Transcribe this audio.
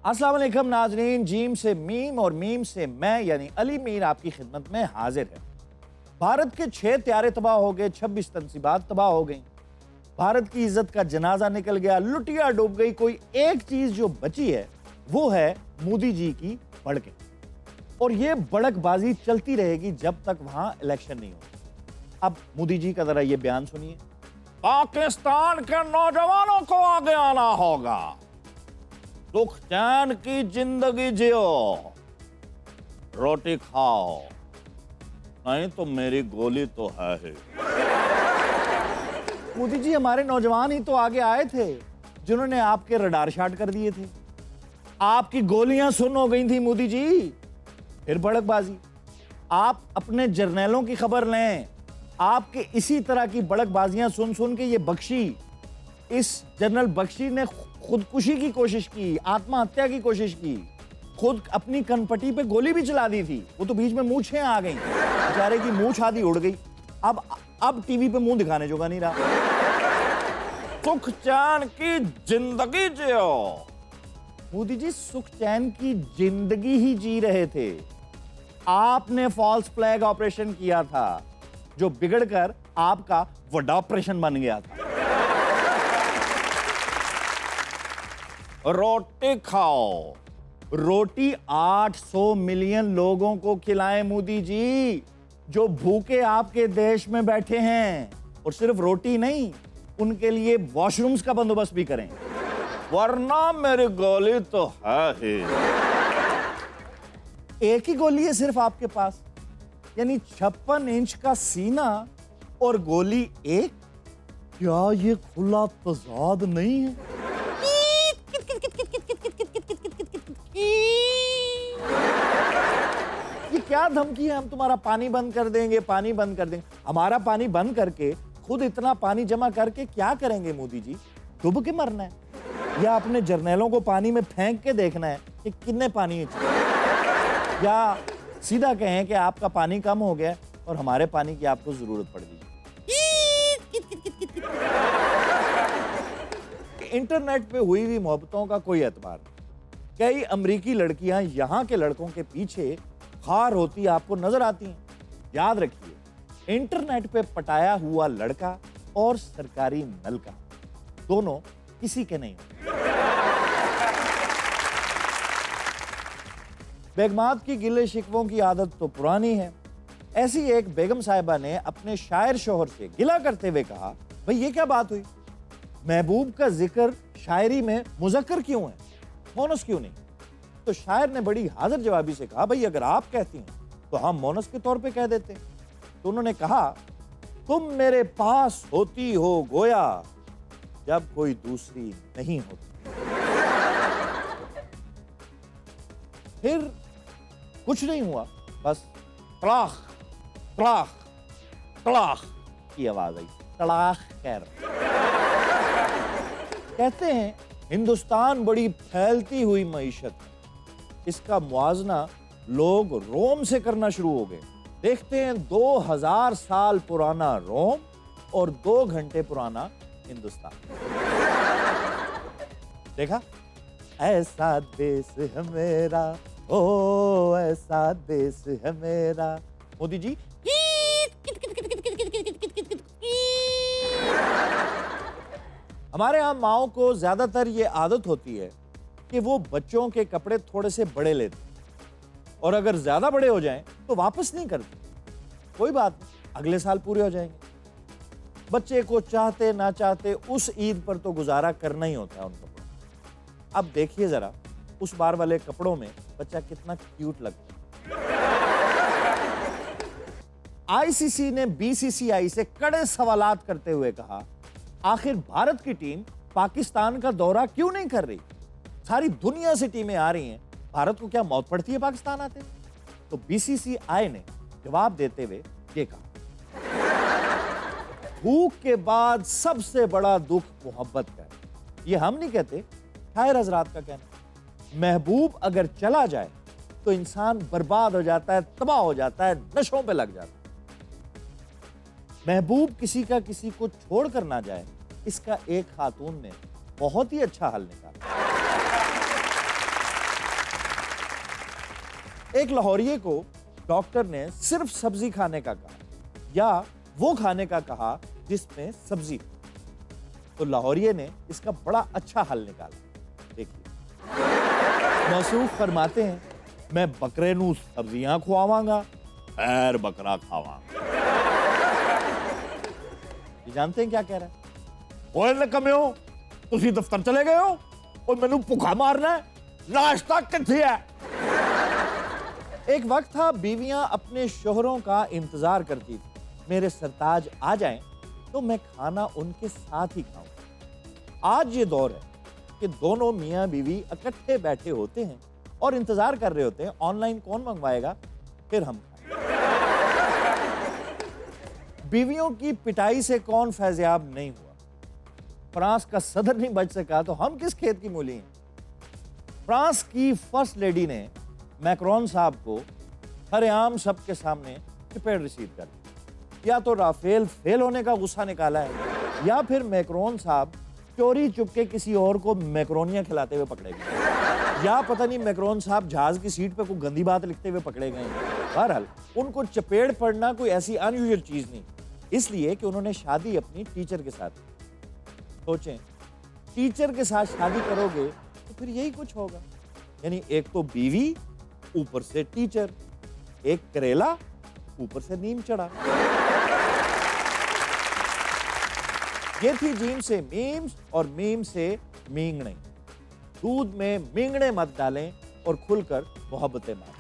अस्सलाम वालेकुम नाजरीन, जीम से मीम और मीम से मैं यानी अली मीर आपकी खिदमत में हाजिर है। भारत के 6 त्यारे तबाह हो गए, 26 तनसीबात तबाह हो गई, भारत की इज्जत का जनाजा निकल गया, लुटिया डूब गई। कोई एक चीज जो बची है वो है मोदी जी की भड़कें, और ये भड़कबाजी चलती रहेगी जब तक वहां इलेक्शन नहीं हो। अब मोदी जी का जरा ये बयान सुनिए। पाकिस्तान के नौजवानों को आगे आना होगा, सुख चैन की जिंदगी जियो, रोटी खाओ, नहीं तो मेरी गोली तो है ही। मोदी जी, हमारे नौजवान ही तो आगे आए थे जिन्होंने आपके रडार शॉट कर दिए थे, आपकी गोलियां सुन हो गई थी। मोदी जी फिर भड़कबाजी। आप अपने जर्नैलों की खबर लें, आपके इसी तरह की भड़कबाजियां सुन सुन के ये बख्शी, इस जनरल बख्शी ने खुदकुशी की कोशिश की, आत्महत्या की कोशिश की, खुद अपनी कनपट्टी पे गोली भी चला दी थी। वो तो बीच में मूंछें आ गई, बेचारे की मूंछ आधी उड़ गई। अब टीवी पे मुंह दिखाने जोगा नहीं रहा। सुख चैन की जिंदगी जियो। मोदी जी सुख चैन की जिंदगी ही जी रहे थे। आपने फॉल्स फ्लैग ऑपरेशन किया था जो बिगड़कर आपका बड़ा ऑपरेशन बन गया था। रोटी खाओ, रोटी 800 मिलियन लोगों को खिलाएं मोदी जी, जो भूखे आपके देश में बैठे हैं। और सिर्फ रोटी नहीं, उनके लिए वॉशरूम्स का बंदोबस्त भी करें, वरना मेरी गोली तो है ही। एक ही गोली है सिर्फ आपके पास, यानी 56 इंच का सीना और गोली एक। क्या ये खुला तजाद नहीं है? ये क्या धमकी है? हम तुम्हारा पानी बंद कर देंगे, पानी बंद कर देंगे। हमारा पानी बंद करके खुद इतना पानी जमा करके क्या करेंगे मोदी जी? डूब के मरना है या अपने जर्नैलों को पानी में फेंक के देखना है कि कितने पानी है? या सीधा कहें कि आपका पानी कम हो गया और हमारे पानी की आपको जरूरत पड़ गई। इंटरनेट पे हुई हुई मोहब्बतों का कोई एतबार नहीं। कई अमेरिकी लड़कियां यहां के लड़कों के पीछे खार होती आपको नजर आती हैं। याद रखिए, इंटरनेट पे पटाया हुआ लड़का और सरकारी नलका दोनों किसी के नहीं। बेगमात की गिले शिकवों की आदत तो पुरानी है। ऐसी एक बेगम साहिबा ने अपने शायर शोहर से गिला करते हुए कहा, भाई ये क्या बात हुई, महबूब का जिक्र शायरी में मुज़क्कर क्यों है, मोनस क्यों नहीं? तो शायर ने बड़ी हाजिर जवाबी से कहा, भाई अगर आप कहती हैं तो हम मोनस के तौर पे कह देते हैं। तो उन्होंने कहा, तुम मेरे पास होती हो गोया जब कोई दूसरी नहीं होती। फिर कुछ नहीं हुआ, बस तलाख तलाख तलाख की आवाज आई। तलाख खैर। कहते हैं हिंदुस्तान बड़ी फैलती हुई मईशत है, इसका मुआजना लोग रोम से करना शुरू हो गए। देखते हैं 2000 साल पुराना रोम और 2 घंटे पुराना हिंदुस्तान। देखा, ऐसा देश है मेरा, ओ ऐसा देश है मेरा। मोदी जी हमारे यहां माओ को ज्यादातर ये आदत होती है कि वो बच्चों के कपड़े थोड़े से बड़े लेते और अगर ज्यादा बड़े हो जाएं तो वापस नहीं करते। कोई बात नहीं, अगले साल पूरे हो जाएंगे। बच्चे को चाहते ना चाहते उस ईद पर तो गुजारा करना ही होता है उन कपड़ों। अब देखिए जरा, उस बार वाले कपड़ों में बच्चा कितना क्यूट लगता है। आईसीसी ने बीसीसीआई से कड़े सवालात करते हुए कहा, आखिर भारत की टीम पाकिस्तान का दौरा क्यों नहीं कर रही? सारी दुनिया से टीमें आ रही हैं, भारत को क्या मौत पड़ती है पाकिस्तान आते? तो बीसीसीआई ने जवाब देते हुए ये कहा, भूख के बाद सबसे बड़ा दुख मोहब्बत का है। ये हम नहीं कहते, शायर हजरात का कहना। महबूब अगर चला जाए तो इंसान बर्बाद हो जाता है, तबाह हो जाता है, नशों पे लग जाता है। महबूब किसी का किसी को छोड़कर ना जाए, इसका एक खातून ने बहुत ही अच्छा हल निकाला। एक लाहौरिये को डॉक्टर ने सिर्फ सब्जी खाने का कहा या वो खाने का कहा जिसमें सब्जी हो। तो लाहौरिये ने इसका बड़ा अच्छा हल निकाला। देखिए, मौसूफ फरमाते हैं, मैं बकरे नू सब्जियां खुआवांगा, खैर बकरा खावांगा। ये जानते हैं क्या कह रहा है? ओए नकम्यो, तुसी दफ्तर चले गए हो और मैनू भुखा मारना है, नाश्ता किथे है? एक वक्त था बीवियां अपने शोहरों का इंतजार करती थी, मेरे सरताज आ जाएं तो मैं खाना उनके साथ ही खाऊं। आज ये दौर है कि दोनों मियां बीवी इकट्ठे बैठे होते हैं और इंतजार कर रहे होते हैं, ऑनलाइन कौन मंगवाएगा, फिर हम खाएं। बीवियों की पिटाई से कौन फैज़याब नहीं हुआ? फ्रांस का सदर नहीं बच सका तो हम किस खेत की मूली हैं? फ्रांस की फर्स्ट लेडी ने मैक्रोन साहब को हरेआम सबके सामने चपेट रिसीव कर दी। या तो राफेल फेल होने का गुस्सा निकाला है या फिर मैक्रोन साहब चोरी चुपके किसी और को मैक्रोनियां खिलाते हुए पकड़े गए, या पता नहीं मैक्रोन साहब जहाज की सीट पे कोई गंदी बात लिखते हुए पकड़े गए। बहरहाल उनको चपेट पड़ना कोई ऐसी अनयूजुअल चीज नहीं, इसलिए कि उन्होंने शादी अपनी टीचर के साथ की। सोचें, टीचर के साथ शादी करोगे तो फिर यही कुछ होगा, यानी एक तो बीवी ऊपर से टीचर, एक करेला ऊपर से नीम चढ़ा। ये थी जीम से मीम्स और मीम से मींगणे। दूध में मींगणे मत डालें और खुलकर मोहब्बतें मारें।